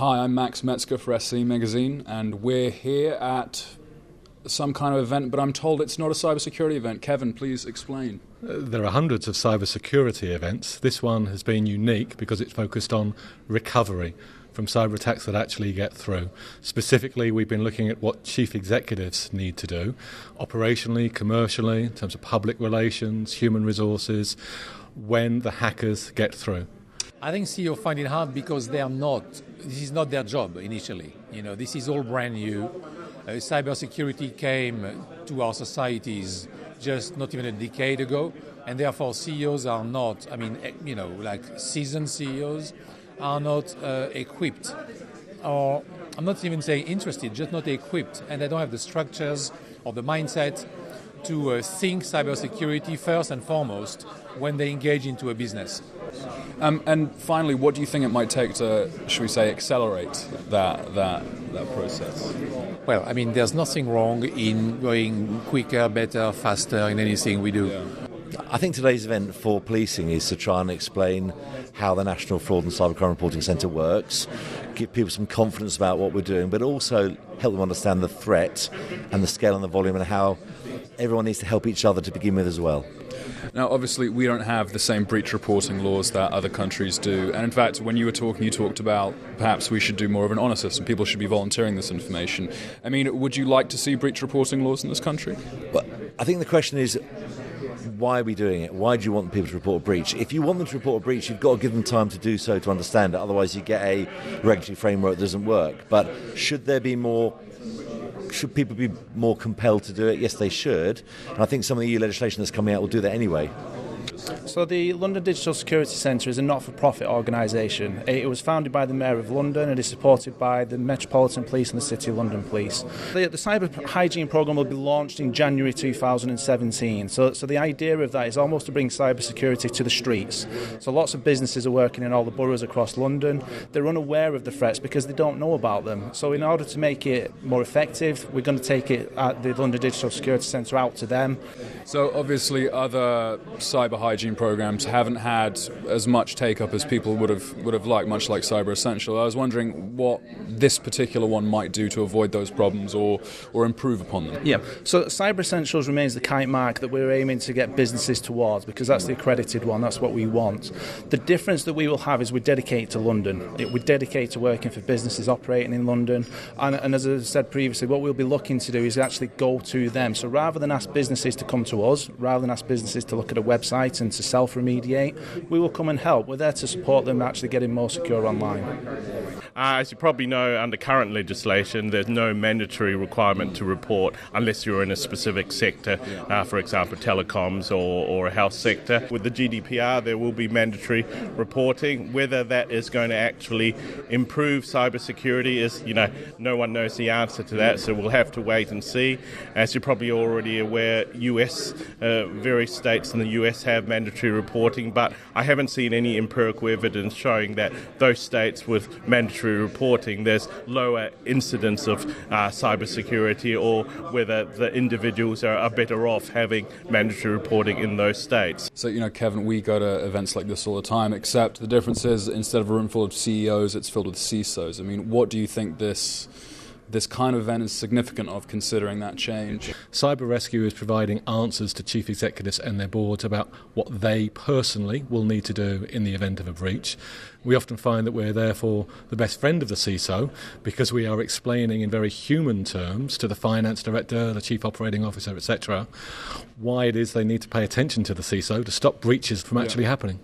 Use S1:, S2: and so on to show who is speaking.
S1: Hi, I'm Max Metzger for SC Magazine, and we're here at some kind of event, but I'm told it's not a cybersecurity event. Kevin, please explain.
S2: There are hundreds of cybersecurity events. This one has been unique because it's focused on recovery from cyber attacks that actually get through. Specifically, we've been looking at what chief executives need to do, operationally, commercially, in terms of public relations, human resources, when the hackers get through.
S3: I think CEO find it hard because this is not their job initially. This is all brand new. Cybersecurity came to our societies just not even a decade ago, and therefore CEOs are not, like seasoned CEOs are not equipped, or I'm not even saying interested, just not equipped, and they don't have the structures or the mindset to think cybersecurity first and foremost when they engage into a business.
S1: And finally, what do you think it might take to, should we say, accelerate that process?
S3: Well, there's nothing wrong in going quicker, better, faster in anything we do.
S1: Yeah.
S4: I think today's event for policing is to try and explain how the National Fraud and Cybercrime Reporting Centre works, give people some confidence about what we're doing, but also help them understand the threat and the scale and the volume and how everyone needs to help each other to begin with as well.
S1: Now, obviously, we don't have the same breach reporting laws that other countries do. And in fact, when you were talking, you talked about perhaps we should do more of an honour system. People should be volunteering this information. Would you like to see breach reporting laws in this country?
S4: Well, I think the question is, why are we doing it? Why do you want people to report a breach? If you want them to report a breach, you've got to give them time to do so to understand it. Otherwise, you get a regulatory framework that doesn't work. But should people be more compelled to do it? Yes, they should. And I think some of the EU legislation that's coming out will do that anyway.
S5: So the London Digital Security Centre is a not-for-profit organisation. It was founded by the Mayor of London and is supported by the Metropolitan Police and the City of London Police. The cyber hygiene programme will be launched in January 2017. So the idea of that is almost to bring cyber security to the streets. So lots of businesses are working in all the boroughs across London. They're unaware of the threats because they don't know about them. So in order to make it more effective, we're going to take it at the London Digital Security Centre out to them.
S1: So obviously other cyber hygiene programs haven't had as much take-up as people would have liked, much like Cyber Essential. I was wondering what this particular one might do to avoid those problems or improve upon them.
S5: Yeah, so Cyber Essentials remains the kite mark that we're aiming to get businesses towards because that's the accredited one, that's what we want. The difference that we will have is we're dedicated to London. We're dedicated to working for businesses operating in London, and as I said previously, what we'll be looking to do is actually go to them. So rather than ask businesses to come to us, rather than ask businesses to look at a website and to self-remediate, we will come and help. We're there to support them actually getting more secure online.
S6: As you probably know, under current legislation, there's no mandatory requirement to report unless you're in a specific sector, for example, telecoms or a health sector. With the GDPR, there will be mandatory reporting. Whether that is going to actually improve cybersecurity is, no one knows the answer to that, so we'll have to wait and see. As you're probably already aware, various states in the US have mandatory reporting, but I haven't seen any empirical evidence showing that those states with mandatory reporting, there's lower incidence of cybersecurity, or whether the individuals are better off having mandatory reporting in those states.
S1: So, Kevin, we go to events like this all the time, except the difference is instead of a room full of CEOs, it's filled with CISOs. What do you think this kind of event is significant of, considering that change?
S2: Cyber Rescue is providing answers to chief executives and their boards about what they personally will need to do in the event of a breach. We often find that we're therefore the best friend of the CISO because we are explaining in very human terms to the finance director, the chief operating officer, etc., why it is they need to pay attention to the CISO to stop breaches from actually happening.